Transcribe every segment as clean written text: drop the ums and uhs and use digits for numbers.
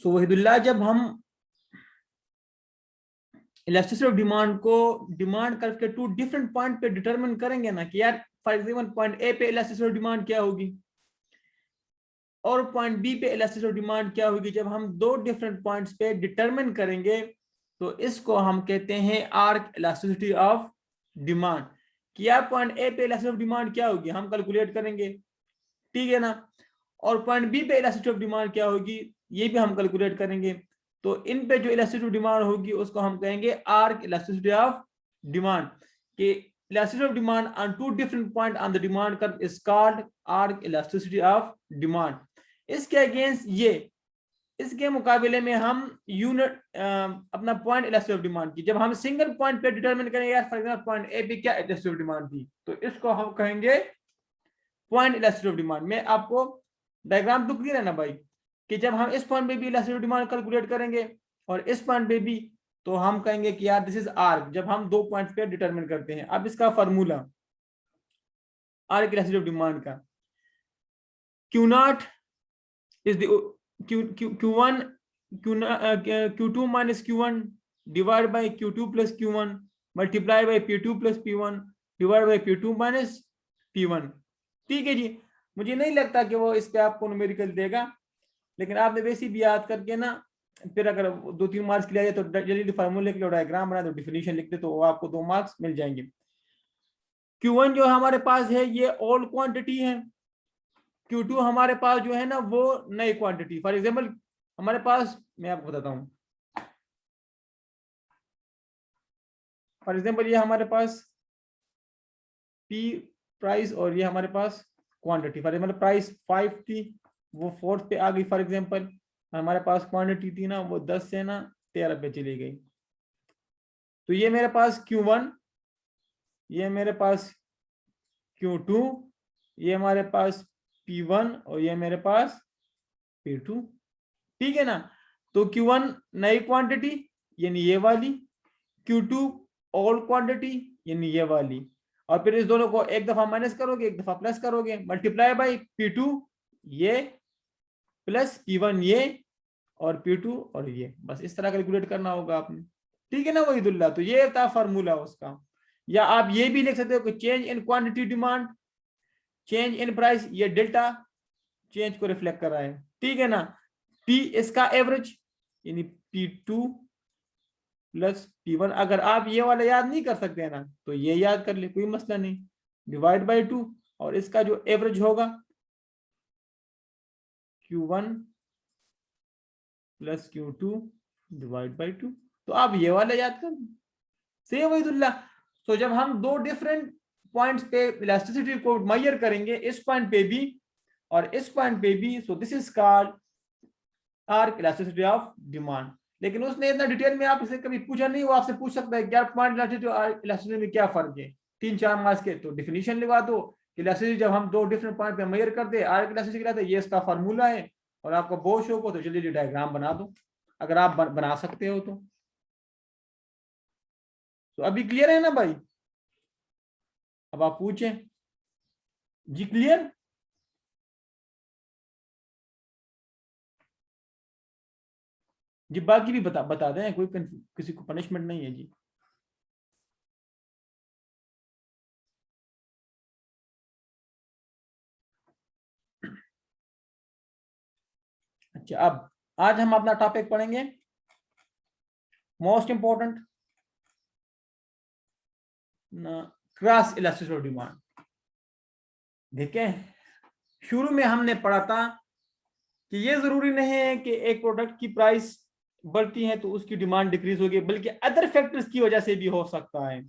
सो वहीदुल्लाह, जब हम elasticity of demand को डिमांड कर्व के 2 डिफरेंट पॉइंट पे डिटरमिन करेंगे ना कि यार फॉर एग्जांपल पॉइंट ए पे इलास्टिसिटी ऑफ डिमांड क्या होगी और पॉइंट बी पे इलास्टिसिटी ऑफ डिमांड क्या होगी, जब हम 2 डिफरेंट पॉइंट्स पे डिटरमिन करेंगे तो इसको हम कहते हैं आर्क इलास्टिसिटी ऑफ डिमांड। कि यार पॉइंट ए पे इलास्टिसिटी ऑफ डिमांड क्या होगी हम कैलकुलेट करेंगे, ठीक है ना, और पॉइंट बी पे इलास्टिसिटी ऑफ डिमांड क्या होगी ये भी हम कैलकुलेट करेंगे। तो इन पे जो इलास्टिसिटी ऑफ डिमांड होगी उसको हम कहेंगे आर्क इलास्टिसिटी ऑफ डिमांड। कि elasticity of demand on 2 different points on the demand curve is called arc elasticity of demand. इसके अगेंस्ट ये, इसके मुकाबले में हम यूनिट अपना पॉइंट इलास्टिसिटी ऑफ डिमांड की जब हम सिंगल पॉइंट पे डिटरमिन करेंगे, यार फॉर एग्जांपल पॉइंट ए पे क्या इलास्टिसिटी ऑफ डिमांड थी तो इसको हम कहेंगे पॉइंट इलास्टिसिटी ऑफ डिमांड। में आपको डायग्राम तो क्लियर है ना भाई, कि जब हम इस पॉइंट पे भी इलास्टिसिटी ऑफ डिमांड कैलकुलेट करेंगे और इस पॉइंट पे भी, तो हम कहेंगे कि यार दिस इज आर्क जब हम 2 पॉइंट्स पे डिटरमिन करते हैं। अब इसका formula arc elasticity of demand का, Q0 is the Q1 Q2 minus Q1 divided by Q2 plus Q1 multiply by P2 plus P1 divided by P2 minus P1। ठीक है जी, मुझे नहीं लगता कि वो इस पे आपको न्यूमेरिकल देगा, लेकिन आपने वैसे भी याद करके ना फिर अगर 2-3 मार्क्स के लिए आए तो जल्दी फार्मूले के लिए डायग्राम बना दो, डिफिनीशन लिख दे तो वो आपको 2 मार्क्स मिल जाएंगे। Q1 जो हमारे पास है ये ऑल क्वांटिटी है, Q2 हमारे पास जो है ना वो नई क्वांटिटी। फॉर एग्जांपल हमारे पास, मैं आपको बताता हूं, फॉर एग्जांपल ये हमारे पास P प्राइस और ये हमारे पास क्वांटिटी। फॉर एग्जांपल प्राइस 5 थी वो 4 पे आ गई, फॉर एग्जांपल हमारे पास क्वांटिटी थी ना वो 10 से ना 13 पे चली गई। तो ये मेरे पास Q1, ये मेरे पास Q2, ये हमारे पास P1 और ये मेरे पास P2, ठीक है ना। तो Q1 नई क्वांटिटी यानी ये वाली, Q2 ऑल क्वांटिटी यानी ये वाली, और फिर इस दोनों को एक दफा माइनस करोगे एक दफा प्लस करोगे, मल्टीप्लाई बाय P2 ये प्लस P1 ये और P2 और ये, बस इस तरह कैलकुलेट करना होगा आपने, ठीक है ना वहीदुल्लाह। तो ये था फार्मूला उसका। या आप ये भी लिख सकते हो कि change in quantity demand, change in price, ये डेल्टा चेंज को रिफ्लेक्ट कर रहा है, ठीक है ना। P इसका एवरेज यानी P2 प्लस P1, अगर आप ये वाला याद नहीं कर सकते हैं ना तो ये याद कर ले, कोई मसला नहीं, डिवाइड बाय 2 और इसका जो एवरेज होगा Q1 plus Q2 divide by 2। तो आप ये वाला याद कर सही वहीदुल्लाह। तो जब हम 2 डिफरेंट पॉइंट्स पे इलास्टिसिटी को मेजर करेंगे, इस पॉइंट पे भी और इस पॉइंट पे भी, so this is called arc elasticity of demand. लेकिन उसने इतना डिटेल में आपसे कभी पूछा नहीं, वो आपसे पूछ सकता है क्या पॉइंट इलास्टिसिटी और इलास्टिसिटी में क्या फर्क है, 3-4 मार्क्स के, तो डिफिनीशन लगा दो कि इलास्टिसिटी जब हम 2 डिफरेंट पॉइंट पे मेजर करते हैं आर्क इलास्टिसिटी कहलाता है, ये इसका फार्मूला है। और आपको बहुत शौक हो तो जल्दी डायग्राम बना दो, अगर आप बना सकते हो तो अभी क्लियर है ना भाई। अब आप पूछें जी, क्लियर। जी बाकी भी बता दें, कोई किसी को पनिशमेंट नहीं है जी। अच्छा, अब आज हम अपना टॉपिक पढ़ेंगे most important cross elasticity of demand. देखें, शुरू में हमने पढ़ा था कि ये जरूरी नहीं है कि एक प्रोडक्ट की प्राइस बढ़ती है तो उसकी डिमांड डिक्रीज होगी, बल्कि अदर फैक्टर्स की वजह से भी हो सकता है,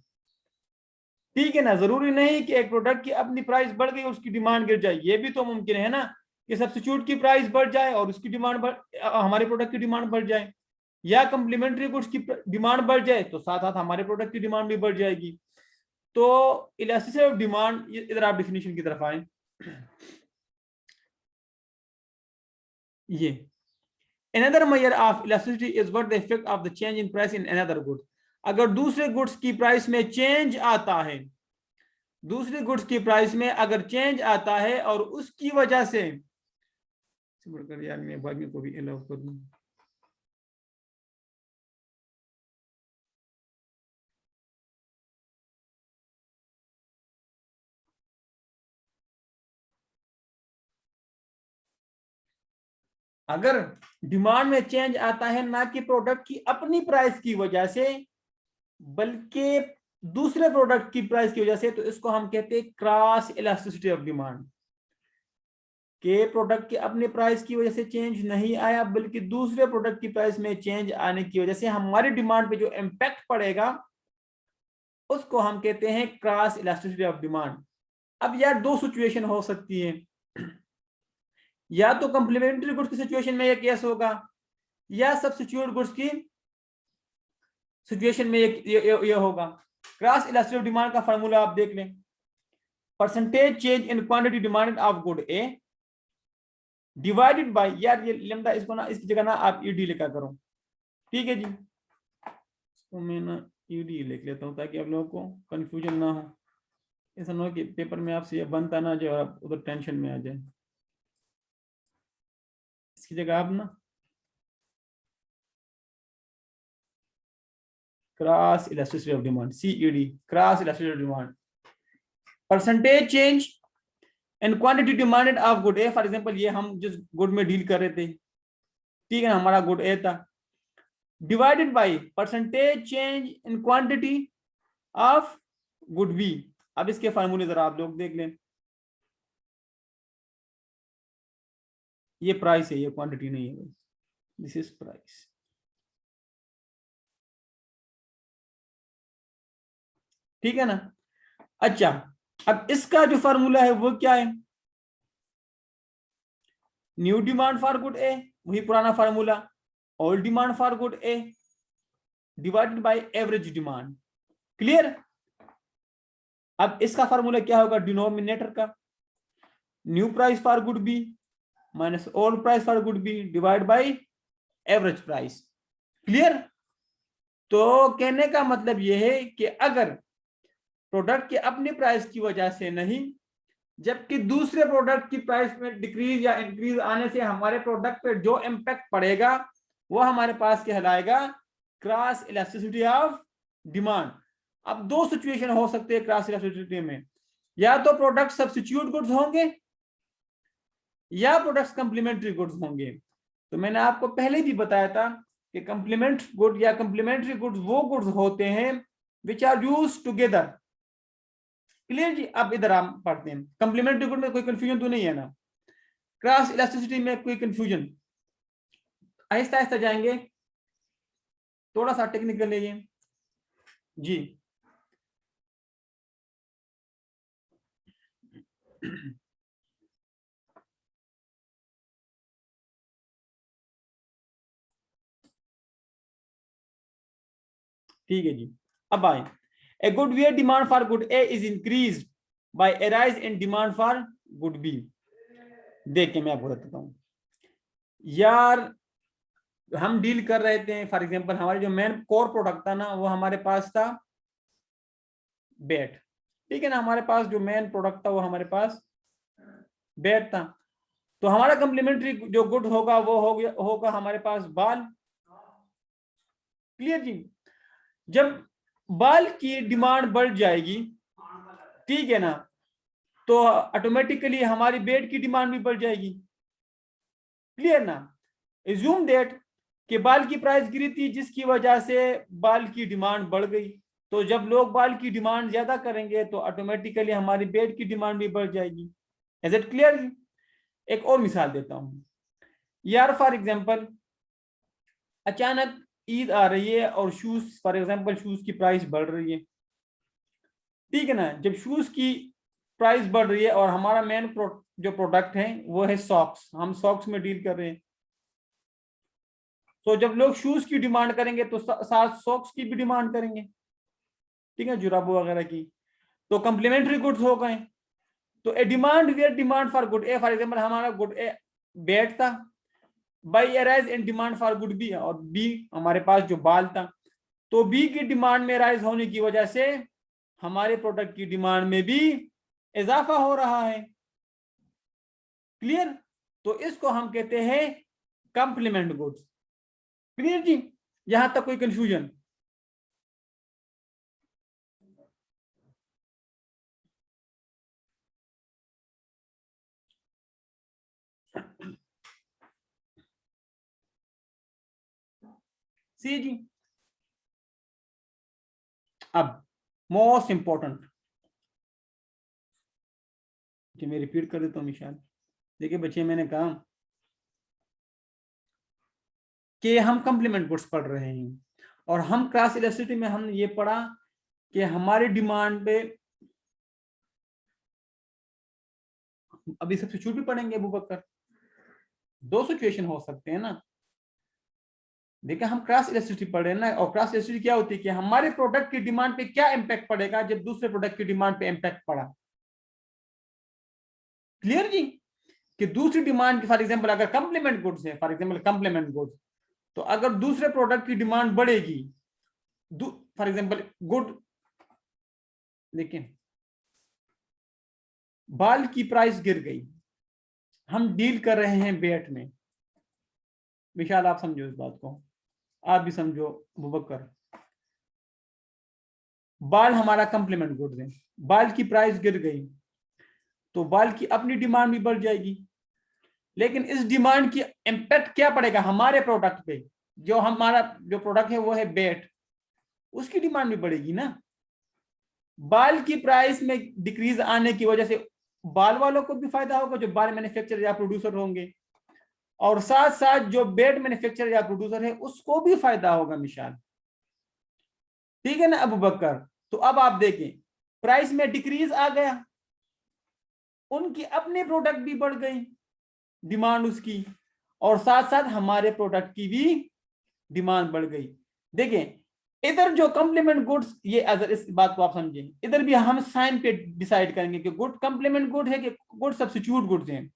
ठीक है ना। जरूरी नहीं कि एक प्रोडक्ट की अपनी प्राइस बढ़ गई उसकी डिमांड गिर जाए, ये भी तो मुमकिन है ना कि सब्स्टिट्यूट की प्राइस बढ़ जाए और उसकी डिमांड हमारे प्रोडक्ट की डिमांड बढ़ जाए, या कंप्लीमेंट्री गुड्स की डिमांड बढ़ जाए तो साथ साथ हमारे प्रोडक्ट की डिमांड भी बढ़ जाएगी। तो इलास्टिसिटी ऑफ डिमांड, इधर आप डेफिनेशन की तरफ आए, ये another measure of elasticity is what the effect of the change in price in another good। अगर दूसरे गुड्स की प्राइस में चेंज आता है, दूसरे गुड्स की प्राइस में अगर चेंज आता है और उसकी वजह से, यार मैं बाकी को भी अलाउ कर दूं, अगर डिमांड में चेंज आता है ना कि प्रोडक्ट की अपनी प्राइस की वजह से बल्कि दूसरे प्रोडक्ट की प्राइस की वजह से, तो इसको हम कहते हैं क्रॉस इलास्टिसिटी ऑफ डिमांड। के प्रोडक्ट के अपने प्राइस की वजह से चेंज नहीं आया बल्कि दूसरे प्रोडक्ट की प्राइस में चेंज आने की वजह से हमारी डिमांड पे जो इम्पैक्ट पड़ेगा उसको हम कहते हैं क्रॉस इलास्टिसिटी ऑफ डिमांड। अब यार दो सिचुएशन हो सकती है, या तो कंप्लीमेंट्री गुड्स की सिचुएशन में ये केस होगा या सब्स्टिट्यूट गुड्स की सिचुएशन में ये होगा। क्रॉस इलास्टिसिटी ऑफ डिमांड का फार्मूला आप देख लें, percentage change in quantity demanded of good A divided bye, यार ये लेमडा इसको ना इसकी जगह ना आप ईडी लिखा करो, ठीक है जी। तो मैं ना ईडी लिख लेता हूँ ताकि आप लोगों को कंफ्यूजन ना हो, ऐसा ना हो कि पेपर में आपसे ये बनता ना जाए और आप उधर टेंशन में आ जाए। इसकी जगह आप ना cross elasticity of demand, CED, cross elasticity of demand, percentage change in quantity demanded of good A. For example ये हम जिस गुड में डील कर रहे थे, ठीक है ना, हमारा गुड ए था, divided by percentage change in quantity of good B. अब इसके फार्मूले जरा आप लोग देख लें, ये प्राइस है, ये क्वांटिटी नहीं है, दिस इज प्राइस, ठीक है ना। अच्छा, अब इसका जो फार्मूला है वो क्या है, new demand for good A, वही पुराना formula, old demand for good A divided by average demand, clear. अब इसका फार्मूला क्या होगा डिनोमिनेटर का, new price for good B minus old price for good B divide by average price, clear. तो कहने का मतलब यह है कि अगर प्रोडक्ट के अपनी प्राइस की वजह से नहीं जबकि दूसरे प्रोडक्ट की प्राइस में डिक्रीज या इंक्रीज आने से हमारे प्रोडक्ट पे जो इम्पैक्ट पड़ेगा वो हमारे पास कहलाएगा क्रॉस इलास्टिसिटी ऑफ डिमांड। अब दो सिचुएशन हो सकते हैं क्रॉस इलास्टिसिटी में, या तो प्रोडक्ट सब्स्टिट्यूट गुड्स होंगे या प्रोडक्ट्स कंप्लीमेंट्री गुड्स होंगे। तो मैंने आपको पहले भी बताया था कि कंप्लीमेंट गुड या कंप्लीमेंट्री गुड्स वो गुड्स होते हैं which are used together, clear जी। अब इधर हम पढ़ते हैं, कंप्लीमेंट्री गुड में कोई कंफ्यूजन तो नहीं है ना, क्रॉस इलास्टिसिटी में कोई कंफ्यूजन, आहिस्ता आहिस्ता जाएंगे, थोड़ा सा टेक्निकल है ये जी। ठीक है जी, अब आए, a good where demand for good A is increased by a rise in demand for good B. देख के मैं आपको बताता हूँ यार, हम डील कर रहे थे फॉर एग्जांपल हमारे जो मेन कोर प्रोडक्ट था ना वो हमारे पास था बैट, ठीक है ना, हमारे पास जो मेन प्रोडक्ट था वो हमारे पास बैट था। तो हमारा कंप्लीमेंट्री जो गुड होगा वो होगा हमारे पास बाल, क्लियर जी। जब बाल की डिमांड बढ़ जाएगी, ठीक है ना, तो ऑटोमेटिकली हमारी बेड की डिमांड भी बढ़ जाएगी, क्लियर ना। एज्यूम दैट कि बाल की प्राइस गिरी थी जिसकी वजह से बाल की डिमांड बढ़ गई, तो जब लोग बाल की डिमांड ज्यादा करेंगे तो ऑटोमेटिकली हमारी बेड की डिमांड भी बढ़ जाएगी। Is it clear. एक और मिसाल देता हूं यार, फॉर एग्जांपल अचानक ईद आ रही है और शूज, फॉर एग्जांपल शूज की प्राइस बढ़ रही है, ठीक है ना। जब शूज की प्राइस बढ़ रही है और हमारा मेन जो प्रोडक्ट है वो है सॉक्स, हम सॉक्स में डील कर रहे हैं, तो जब लोग शूज की डिमांड करेंगे तो साथ सॉक्स की भी डिमांड करेंगे, ठीक है, जुराबों वगैरह की, तो कंप्लीमेंट्री गुड्स हो गए। तो A demand where demand for good A, for example हमारा गुड ए बैट था, by a rise in demand for good B, और बी हमारे पास जो बाल था, तो बी की डिमांड में राइज होने की वजह से हमारे प्रोडक्ट की डिमांड में भी इजाफा हो रहा है, क्लियर। तो इसको हम कहते हैं कंप्लीमेंट गुड्स, क्लियर जी, यहां तक कोई कंफ्यूजन। सी जी। अब मोस्ट इंपॉर्टेंट, मैं रिपीट कर देता हूँ निशान। देखिए बच्चे, मैंने कहा कि हम कंप्लीमेंट गुड्स पढ़ रहे हैं और हम क्रॉस इलास्टिसिटी में हम ये पढ़ा कि हमारी डिमांड पे, अभी सब्स्टिट्यूट भी पढ़ेंगे अबू बकर, दो सिचुएशन हो सकते हैं ना। देखिए हम क्रॉस इलास्टिसिटी पढ़ रहे हैं ना, और क्रॉस इलास्टिसिटी क्या होती है कि हमारे प्रोडक्ट की डिमांड पे क्या इंपैक्ट पड़ेगा जब दूसरे प्रोडक्ट की डिमांड पे इंपैक्ट पड़ा। क्लियर जी? कि दूसरी डिमांड की, फॉर एग्जांपल अगर कंप्लीमेंट गुड्स है, फॉर एग्जांपल कंप्लीमेंट गुड्स, तो अगर दूसरे प्रोडक्ट की डिमांड बढ़ेगी, फॉर एग्जांपल गुड, देखिए बाल की प्राइस गिर गई, हम डील कर रहे हैं बेट में, विशाल आप समझो इस बात को, आप भी समझो अबू बकर, बाल हमारा कंप्लीमेंट गुड्स है, बाल की प्राइस गिर गई तो बाल की अपनी डिमांड भी बढ़ जाएगी, लेकिन इस डिमांड की इंपैक्ट क्या पड़ेगा हमारे प्रोडक्ट पे, जो हमारा जो प्रोडक्ट है वो है बेट, उसकी डिमांड भी बढ़ेगी ना। बाल की प्राइस में डिक्रीज आने की वजह से बाल वालों को भी फायदा होगा जो बाल मैन्युफैक्चरर या प्रोड्यूसर होंगे, और साथ साथ जो बेट मैन्युफैक्चरर या प्रोड्यूसर है उसको भी फायदा होगा मिशाल। ठीक है ना अबू बकर? तो अब आप देखें, प्राइस में डिक्रीज आ गया, उनकी अपने प्रोडक्ट भी बढ़ गई डिमांड उसकी, और साथ साथ हमारे प्रोडक्ट की भी डिमांड बढ़ गई। देखिए इधर जो कंप्लीमेंट गुड्स, ये अगर इस बात को आप समझें, इधर भी हम साइन पे डिसाइड करेंगे कि गुड कंप्लीमेंट गुड है कि गुड सब्स्टिट्यूट गुड्स हैं।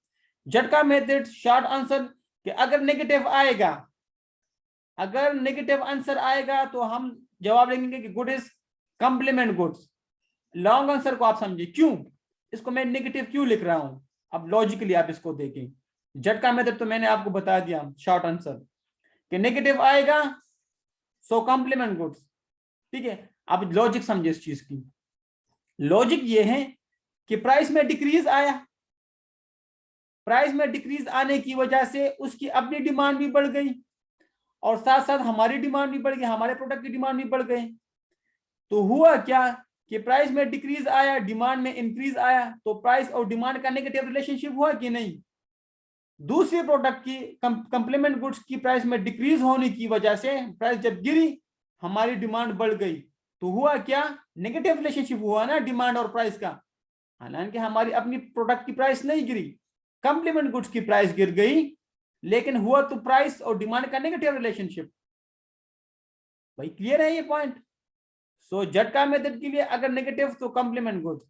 झटका मेथड शॉर्ट आंसर कि अगर नेगेटिव आएगा, अगर नेगेटिव आंसर आएगा तो हम जवाब लेंगे कि good is complement goods. Long answer को आप समझिए, क्यों इसको मैं नेगेटिव क्यों लिख रहा हूं, अब लॉजिकली आप इसको देखें। झटका मेथड तो मैंने आपको बता दिया शॉर्ट आंसर कि नेगेटिव आएगा सो कंप्लीमेंट गुड्स। ठीक है, अब लॉजिक समझिए इस चीज की। लॉजिक ये है कि प्राइस में डिक्रीज आया, प्राइस में डिक्रीज आने की वजह से उसकी अपनी डिमांड भी बढ़ गई और साथ साथ हमारी डिमांड भी बढ़ गई, हमारे प्रोडक्ट की डिमांड भी बढ़ गई। तो हुआ क्या कि प्राइस में डिक्रीज आया, डिमांड में इंक्रीज आया, तो प्राइस और डिमांड का नेगेटिव रिलेशनशिप हुआ कि नहीं। दूसरे प्रोडक्ट की कंप्लीमेंट गुड्स की प्राइस में डिक्रीज होने की वजह से प्राइस जब गिरी, हमारी डिमांड बढ़ गई, तो हुआ क्या, नेगेटिव रिलेशनशिप हुआ ना डिमांड और प्राइस का। हालांकि हमारी अपनी प्रोडक्ट की प्राइस नहीं गिरी, कंप्लीमेंट गुड्स की प्राइस गिर गई, लेकिन हुआ तो प्राइस और डिमांड का नेगेटिव रिलेशनशिप। भाई क्लियर है ये पॉइंट? सो झटका मेथड के लिए अगर नेगेटिव तो कंप्लीमेंट गुड्स,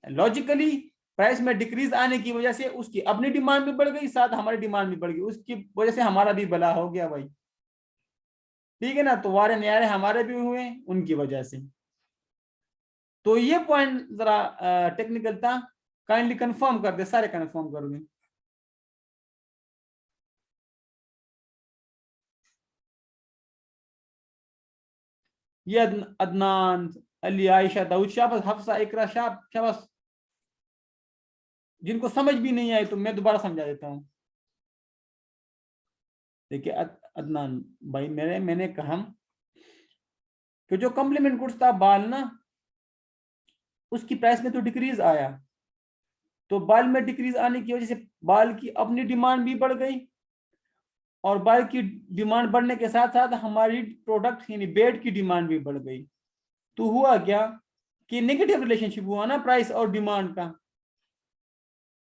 लॉजिकली प्राइस में डिक्रीज आने की वजह से उसकी अपनी डिमांड भी बढ़ गई, साथ हमारी डिमांड भी बढ़ गई, उसकी वजह से हमारा भी भला हो गया भाई। ठीक है ना, तो वारे न्यारे हमारे भी हुए उनकी वजह से। तो ये पॉइंट जरा टेक्निकल था, काइंडली कंफर्म कर दे, सारे कंफर्म कर दें। ये अदनान, अली, आयशा, दाऊद, शाबाश, हफ्सा, इकरा, शाबाश। जिनको समझ भी नहीं आई तो मैं दोबारा समझा देता हूँ। देखिए अदनान भाई, मैंने कहा कि जो कॉम्प्लीमेंट गुड्स था बाल ना, उसकी प्राइस में तो डिक्रीज आया, तो बाल में डिक्रीज आने की वजह से बाल की अपनी डिमांड भी बढ़ गई, और बाल की डिमांड बढ़ने के साथ साथ हमारी प्रोडक्ट यानी बेड की डिमांड भी बढ़ गई। तो हुआ क्या कि नेगेटिव रिलेशनशिप हुआ ना प्राइस और डिमांड का।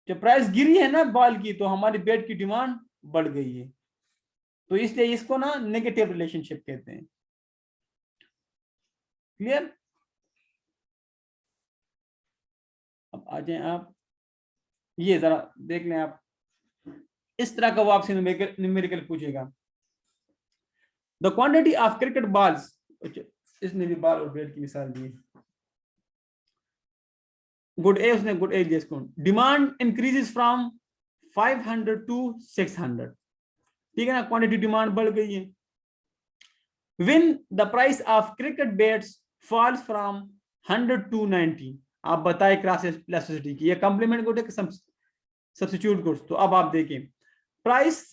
जब प्राइस गिरी है ना बाल की, तो हमारी बेड की डिमांड बढ़ गई है, तो इसलिए इसको ना नेगेटिव रिलेशनशिप कहते हैं। क्लियर? अब आ जाए आप, ये जरा देख लें आप, इस तरह का वो आपसे न्यूमेरिकल पूछेगा। The quantity of cricket balls, इसने भी बाल और बैट की मिसाल दी। गुड ए, उसने गुड ए दिया, डिमांड इंक्रीजेस फ्रॉम 500 टू 600। ठीक है ना, क्वांटिटी डिमांड बढ़ गई है। When the price of cricket bats falls from 100 to 90, आप बताए क्रॉस इलास्टिसिटी की, ये कंप्लीमेंट गुड है कि सब्स्टिट्यूट गुड्स। तो अब आप देखें, price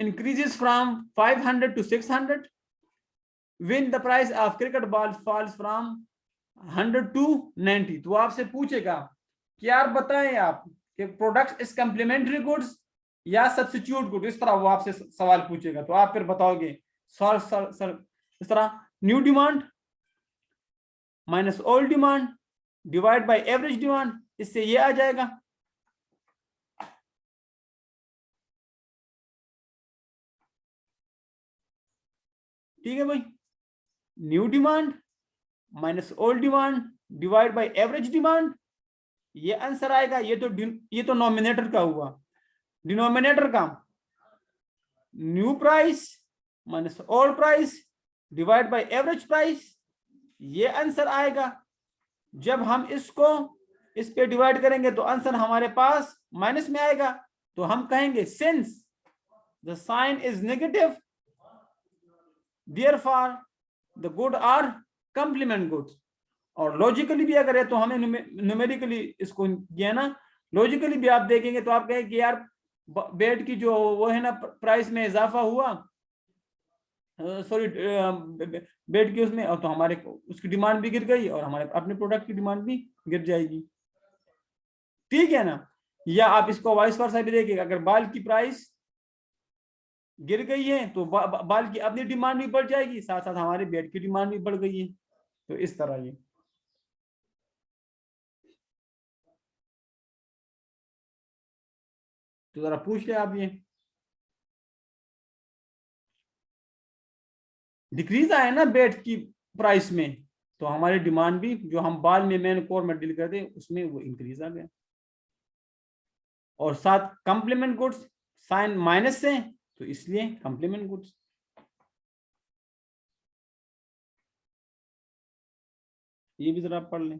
increases from 500 to 600 when the price of cricket ball falls from 100 to 90। तो आपसे पूछेगा कि यार बताएं आप कि प्रोडक्ट इज कम्प्लीमेंट्री गुड्स या सब्स्टिट्यूट गुड, इस तरह वो आपसे सवाल पूछेगा। तो आप फिर बताओगे सर इस तरह new demand minus old demand divide by average demand, इससे ये आ जाएगा। ठीक है भाई, new demand minus old demand divide by average demand, ये आंसर आएगा। ये तो नॉमिनेटर का हुआ। डिनोमिनेटर का new price minus old price divide by average price, ये आंसर आएगा। जब हम इसको इस पे डिवाइड करेंगे तो आंसर हमारे पास माइनस में आएगा। तो हम कहेंगे since the sign is negative therefore the good are complement goods. और लॉजिकली भी अगर है तो हमें न्यूमेरिकली इसको किया ना, लॉजिकली भी आप देखेंगे तो आप कहेंगे कि यार बेड की जो वो है ना प्राइस में इजाफा हुआ, सॉरी बेड की उसमें, और तो हमारे उसकी डिमांड भी गिर गई और हमारे अपने प्रोडक्ट की डिमांड भी गिर जाएगी। ठीक है ना। या आप इसको वाइस वर्सा भी देखिएगा, अगर बाल की प्राइस गिर गई है तो बाल की अपनी डिमांड भी बढ़ जाएगी, साथ साथ हमारे बेड की डिमांड भी बढ़ गई है। तो इस तरह ये तो जरा पूछ ले आप, ये डिक्रीज आए ना बेड की प्राइस में, तो हमारी डिमांड भी जो हम बाल में मेन कोर में डील करते हैं उसमें वो इंक्रीज आ गया। और साथ कंप्लीमेंट गुड्स साइन माइनस से, तो इसलिए कंप्लीमेंट गुड्स। ये भी जरा पढ़ लें।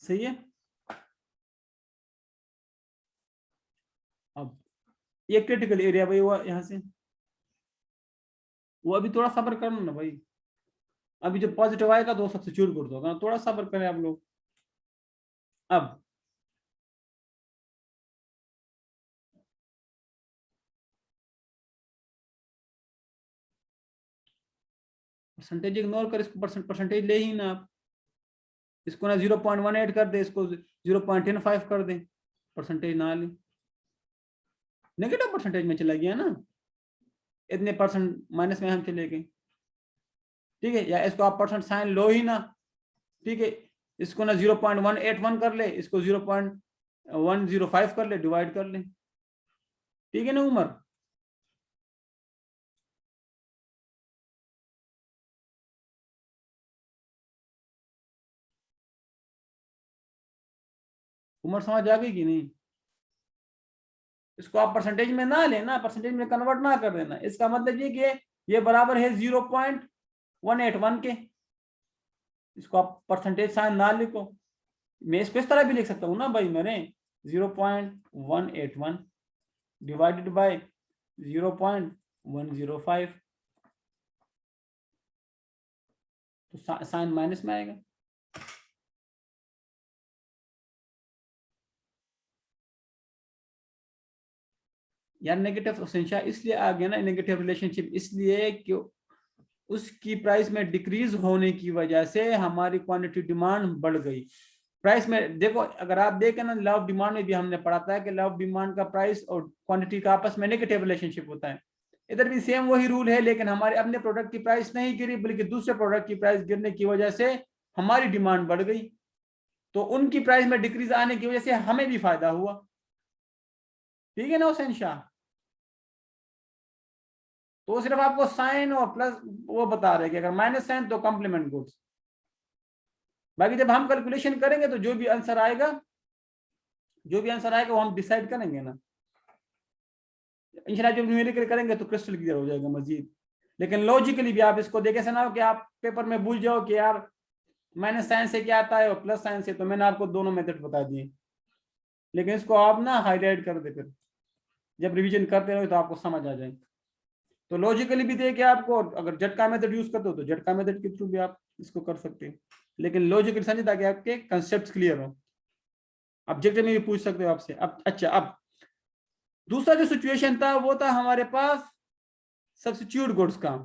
सही है। अब ये क्रिटिकल एरिया भाई हुआ यहां से, वो अभी थोड़ा सब्र करना ना भाई, अभी जब पॉजिटिव आएगा तो सब्स्टिट्यूट गुड होगा, थोड़ा सब्र करें आप लोग। अब परसेंटेज इग्नोर कर, इसको परसेंटेज ले ही ना आप, इसको ना 0.18 कर दे, इसको 0.105 कर दे, परसेंटेज ना ले, नेगेटिव परसेंटेज में चला गया ना, इतने परसेंट माइनस में हम चले गए। ठीक है, या इसको आप परसेंट साइन लो ही ना। ठीक है, इसको ना 0.181 कर ले, इसको 0.105 कर ले, डिवाइड कर ले। ठीक है ना उमर। उमर समझ आ गई कि नहीं। इसको आप परसेंटेज में ना लेना, परसेंटेज में कन्वर्ट ना कर देना। इसका मतलब ये कि ये बराबर है 0.181 के। इसको आप परसेंटेज साइन ना लिखो, मैं इसको इस तरह भी लिख सकता हूँ ना भाई, मैंने 0.181 डिवाइडेड बाय 0.105, तो साइन माइनस में आएगा। यार नेगेटिव संख्या इसलिए आ गया ना, नेगेटिव रिलेशनशिप इसलिए कि उसकी प्राइस में डिक्रीज होने की वजह से हमारी क्वांटिटी डिमांड बढ़ गई। प्राइस में देखो, अगर आप देखें ना लव डिमांड में भी हमने पढ़ा था कि लव डिमांड का प्राइस और क्वांटिटी का आपस में नेगेटिव रिलेशनशिप होता है। इधर भी सेम वही रूल है, लेकिन हमारे अपने प्रोडक्ट की प्राइस नहीं गिरी, बल्कि दूसरे प्रोडक्ट की प्राइस गिरने की वजह से हमारी डिमांड बढ़ गई, तो उनकी प्राइस में डिक्रीज आने की वजह से हमें भी फायदा हुआ। ठीक है ना हुसैन शाह। तो सिर्फ आपको साइन और प्लस वो बता रहे कि अगर माइनस साइन तो कॉम्प्लीमेंट गुड्स। बाकी जब हम कैलकुलेशन करेंगे तो जो भी आंसर आएगा वो हम डिसाइड करेंगे ना इंशाल्लाह। जब न्यूमेरिकल करेंगे तो क्रिस्टल क्लियर हो जाएगा मजीद। लेकिन लॉजिकली भी आप इसको देखे से ना हो कि आप पेपर में भूल जाओ कि यार माइनस साइन से क्या आता है और प्लस साइन से, तो मैंने आपको दोनों मेथड बता दिए, लेकिन इसको आप ना हाईलाइट कर दे, फिर जब रिवीजन करते रहो तो आपको समझ आ जाए। तो लॉजिकली भी देखिए आपको, अगर झटका मेथड यूज करते हो तो झटका मेथड के थ्रू भी आप इसको कर सकते हैं, लेकिन लॉजिकली समझे ताकि आपके कंसेप्ट क्लियर हो। ऑब्जेक्टिव में भी पूछ सकते हो आपसे। अब अच्छा, अब दूसरा जो सिचुएशन था वो था हमारे पास सब्स्टिट्यूट गुड्स का।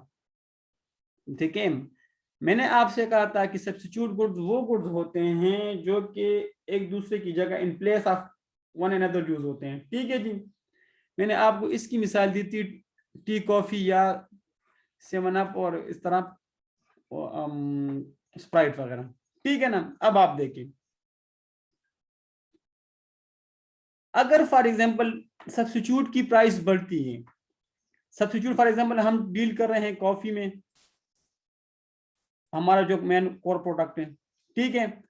ठीक है, मैंने आपसे कहा था कि सब्स्टिट्यूट गुड्स वो गुड्स होते हैं जो कि एक दूसरे की जगह in place of one another use होते हैं। ठीक है जी, मैंने आपको इसकी मिसाल दी थी टी कॉफी या 7 अप और इस तरह स्प्राइट वगैरह। ठीक है ना। अब आप देखिए, अगर फॉर एग्जांपल सब्स्टिट्यूट की प्राइस बढ़ती है, सब्स्टिट्यूट फॉर एग्जांपल हम डील कर रहे हैं कॉफी में, हमारा जो मेन कोर प्रोडक्ट है, ठीक है,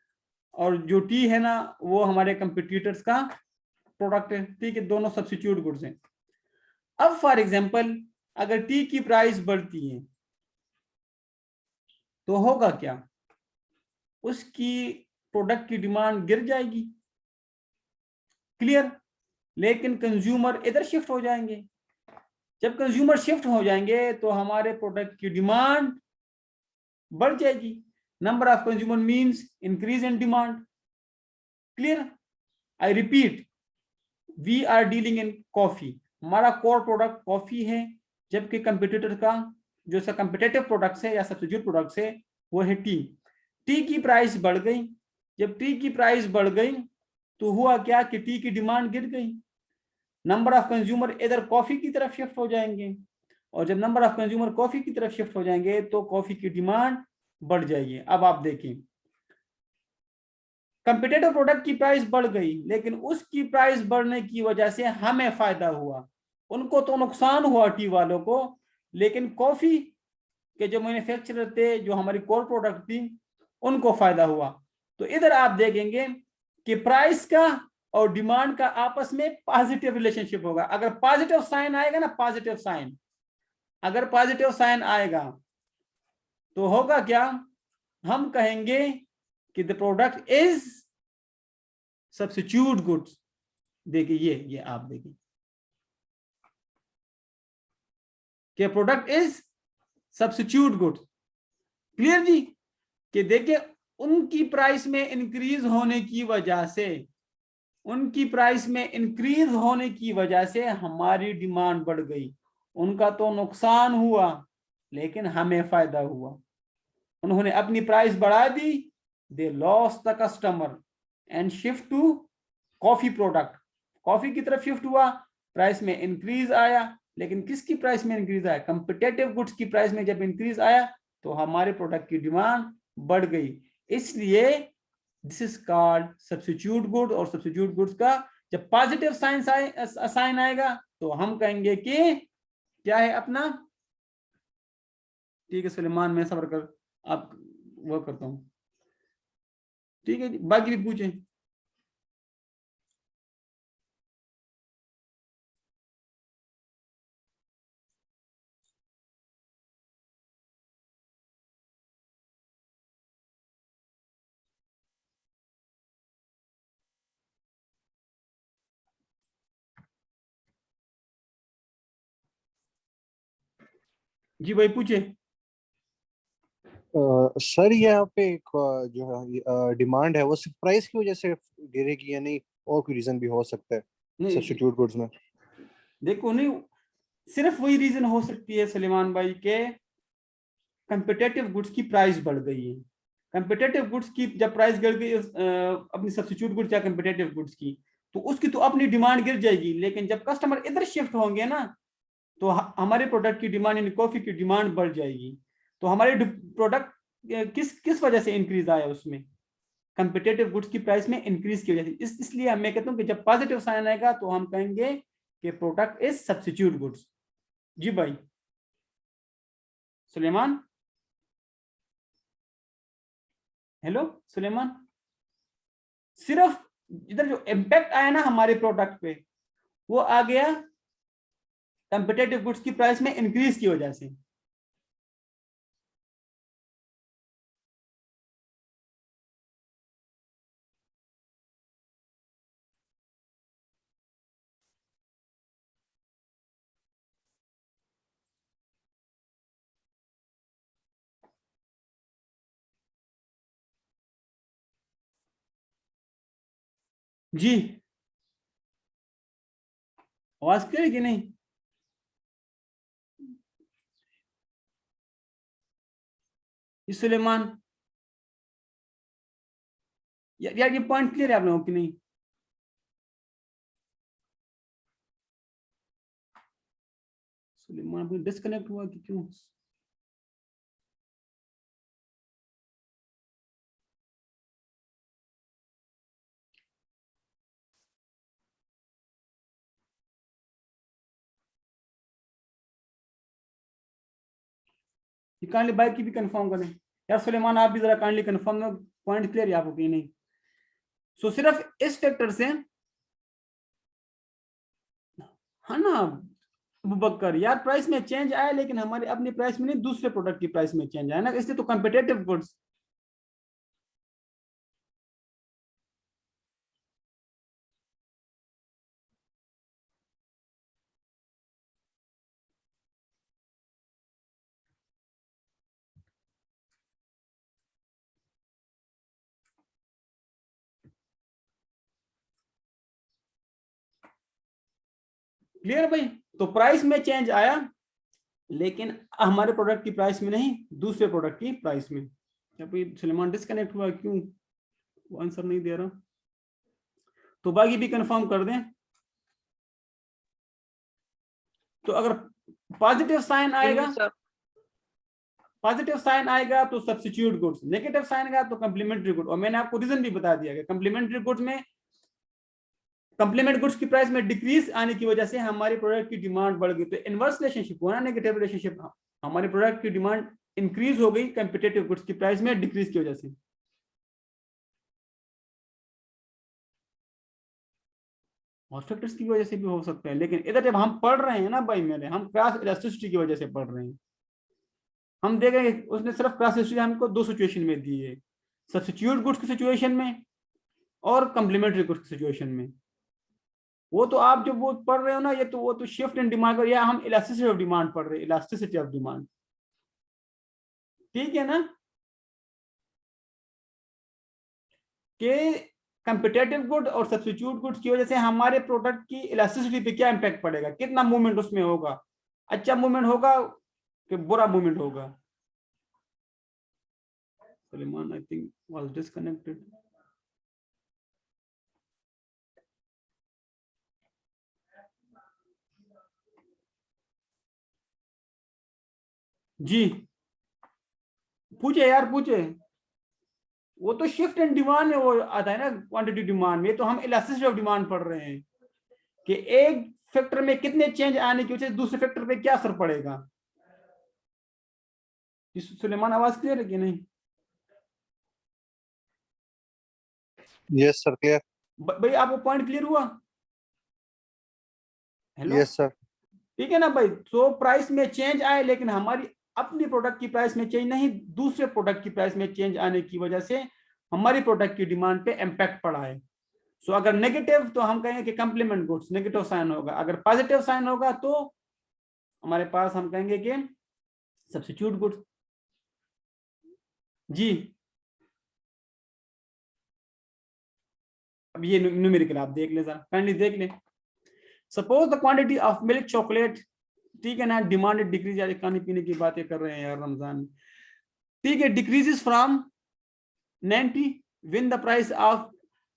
और जो टी है ना वो हमारे कंपटीटर्स का प्रोडक्ट है। ठीक है, दोनों सब्स्टिट्यूट गुड्स हैं। अब फॉर एग्जांपल अगर टी की प्राइस बढ़ती है तो होगा क्या, उसकी प्रोडक्ट की डिमांड गिर जाएगी, क्लियर। लेकिन कंज्यूमर इधर शिफ्ट हो जाएंगे, जब कंज्यूमर शिफ्ट हो जाएंगे तो हमारे प्रोडक्ट की डिमांड बढ़ जाएगी। Number of consumer means increase in demand, clear. I repeat, we are dealing in coffee, हमारा कोर प्रोडक्ट कॉफी है, जबकि कंपटीटर का जो सा कंपिटेटिव प्रोडक्ट्स है या सब्स्टिट्यूट प्रोडक्ट्स है वो है टी। टी की प्राइस बढ़ गई, जब टी की प्राइस बढ़ गई तो हुआ क्या कि टी की डिमांड गिर गई, नंबर ऑफ कंज्यूमर इधर कॉफी की तरफ शिफ्ट हो जाएंगे, और जब नंबर ऑफ कंज्यूमर कॉफी की तरफ शिफ्ट हो जाएंगे तो कॉफी की डिमांड बढ़ जाएगी। अब आप देखिए, कंपिटेटिव प्रोडक्ट की प्राइस बढ़ गई, लेकिन उसकी प्राइस बढ़ने की वजह से हमें फायदा हुआ, उनको तो नुकसान हुआ टी वालों को, लेकिन कॉफी के जो मैन्युफैक्चरर थे, जो हमारी कोर प्रोडक्ट थी, उनको फायदा हुआ। तो इधर आप देखेंगे कि प्राइस का और डिमांड का आपस में पॉजिटिव रिलेशनशिप होगा। अगर पॉजिटिव साइन आएगा ना, पॉजिटिव साइन, अगर पॉजिटिव साइन आएगा तो होगा क्या, हम कहेंगे कि the product is substitute goods. देखिए ये आप देखिए कि product is substitute goods, clear जी। कि देखिए उनकी प्राइस में इंक्रीज होने की वजह से, उनकी प्राइस में इंक्रीज होने की वजह से हमारी डिमांड बढ़ गई, उनका तो नुकसान हुआ लेकिन हमें फायदा हुआ। उन्होंने अपनी प्राइस बढ़ा दी, they loss the customer and shift to coffee product, coffee की तरफ शिफ्ट हुआ, प्राइस में इंक्रीज आया, लेकिन किसकी प्राइस में इंक्रीज आया, कंपिटेटिव गुड्स की प्राइस में जब इंक्रीज आया तो हमारे प्रोडक्ट की डिमांड बढ़ गई। इसलिए this is called substitute good. और सब्स्टिट्यूट गुड्स का जब पॉजिटिव साइन आएगा तो हम कहेंगे कि क्या है अपना। ठीक है सुलेमान, मैं सबर कर आप वो करता हूं। ठीक है, बाकी भी पूछे। जी भाई पूछे। सर यहाँ पे एक जो है डिमांड है वो सिर्फ प्राइस की वजह से गिरेगी या नहीं, और कोई रीजन भी हो सकता है नहीं सब्स्टिट्यूट गुड्स में? देखो, नहीं सिर्फ वही रीजन हो सकती है सलीमान भाई के कंपिटेटिव गुड्स की प्राइस बढ़ गई है। कंपिटेटिव गुड्स की जब प्राइस गिर गई अपनी सब्स्टिट्यूट गुड्स या कंपिटेटिव गुड्स की, तो उसकी तो अपनी डिमांड गिर जाएगी, लेकिन जब कस्टमर इधर शिफ्ट होंगे ना तो हमारे प्रोडक्ट की डिमांड यानी कॉफी की डिमांड बढ़ जाएगी। तो हमारे प्रोडक्ट किस किस वजह से इंक्रीज आया, उसमें कंपिटेटिव गुड्स की प्राइस में इंक्रीज की वजह से। इसलिए मैं कहता हूं कि जब पॉजिटिव साइन आएगा तो हम कहेंगे कि प्रोडक्ट इज सब्स्टिट्यूट गुड्स। जी भाई सुलेमान, हेलो सुलेमान, सिर्फ इधर जो इम्पैक्ट आया ना हमारे प्रोडक्ट पे वो आ गया कंपिटेटिव गुड्स की प्राइस में इंक्रीज की वजह से। जी आवाज क्लियर है कि नहीं? सुलेमान यार ये पॉइंट क्लियर है आप लोगों की नहीं? सुलेमान डिस्कनेक्ट हुआ कि क्यों? काइंडली बाइक की भी कंफर्म करें यार। सुलेमान आप भी जरा काइंडली कंफर्म, पॉइंट क्लियर है आपको कि नहीं? सो सिर्फ इस फैक्टर से, है ना अबूबकर यार, प्राइस में चेंज आया लेकिन हमारे अपनी प्राइस में नहीं, दूसरे प्रोडक्ट की प्राइस में चेंज आया ना, इसलिए तो कॉम्पिटिटिव गुड्स। क्लियर भाई? तो प्राइस में चेंज आया लेकिन हमारे प्रोडक्ट की प्राइस में नहीं, दूसरे प्रोडक्ट की प्राइस में। सुलेमान डिस्कनेक्ट हुआ क्यों? आंसर नहीं दे रहा, तो बाकी भी कंफर्म कर दें। तो अगर पॉजिटिव साइन आएगा, पॉजिटिव साइन आएगा तो सब्स्टिट्यूट गुड्स, नेगेटिव साइन आएगा तो कंप्लीमेंट्री गुड। और मैंने आपको रीजन भी बता दिया कि कंप्लीमेंट्री गुड्स में, कंप्लीमेंट गुड्स की प्राइस में डिक्रीज आने की वजह से हमारी प्रोडक्ट की डिमांड बढ़ गई। तो इनवर्स रिलेशनशिप हुआ ना, नेगेटिव रिलेशनशिप। हमारी प्रोडक्ट की डिमांड इंक्रीज हो गई कंपिटेटिव गुड्स की प्राइस में डिक्रीज की वजह से। और फैक्टर्स की वजह से भी हो सकता है, लेकिन इधर जब हम पढ़ रहे हैं ना भाई मेरे, हम क्रॉस इलास्टिसिटी की वजह से पढ़ रहे हैं। हम देखेंगे उसने सिर्फ क्रॉस इलास्टिसिटी हमको दो सिचुएशन में दी है, सब्स्टिट्यूट गुड्स की सिचुएशन में और कंप्लीमेंट्री गुड्स की सिचुएशन में। वो तो आप जब वो पढ़ रहे हो ना, ये तो वो तो शिफ्ट इन डिमांड कर, या हम इलास्टिसिटी ऑफ डिमांड पढ़ रहे हैं, इलास्टिसिटी ऑफ डिमांड। ठीक है ना? कि कंपिटेटिव गुड और सब्स्टिट्यूट गुड्स की वजह से हमारे प्रोडक्ट की इलास्टिसिटी पे क्या इंपैक्ट पड़ेगा, कितना मूवमेंट उसमें होगा, अच्छा मूवमेंट होगा कि बुरा मूवमेंट होगा। सलीमान आई थिंक वाज डिस्कनेक्टेड। जी पूछे यार पूछे। वो तो शिफ्ट इन डिमांड में वो आता है ना, क्वांटिटी डिमांड में। तो हम इलास्टिसिटी ऑफ डिमांड पढ़ रहे हैं कि एक फैक्टर में कितने चेंज आने की वजह से दूसरे फैक्टर पे क्या असर पड़ेगा। सुलेमान आवाज क्लियर है कि नहीं? Yes sir clear. भाई आपको पॉइंट क्लियर हुआ? Hello yes sir. ठीक है ना भाई? तो प्राइस में चेंज आए लेकिन हमारी अपनी प्रोडक्ट की प्राइस में चेंज नहीं, दूसरे प्रोडक्ट की प्राइस में चेंज आने की वजह से हमारी प्रोडक्ट की डिमांड पे इंपैक्ट पड़ा है। सो अगर नेगेटिव तो हम कहेंगे कि कंप्लीमेंट गुड्स, नेगेटिव साइन होगा। अगर पॉजिटिव साइन होगा तो हमारे पास हम कहेंगे कि सब्स्टिट्यूट गुड्स। जी अब ये न्यूमेरिकल आप देख ले, जरा काइंडली देख ले। Suppose the quantity of milk chocolate, ठीक है ना, डिमांड डिक्रीज, यार खाने पीने की बातें कर रहे हैं यार रमजान में, ठीक है, decreases from 90 when the price of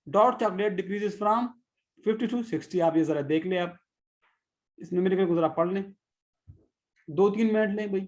dark chocolate decreases from 50 to 60। आप ये जरा देख ले, आप इस न्यूमेरिकल को जरा पढ़ लें, 2-3 मिनट लें भाई।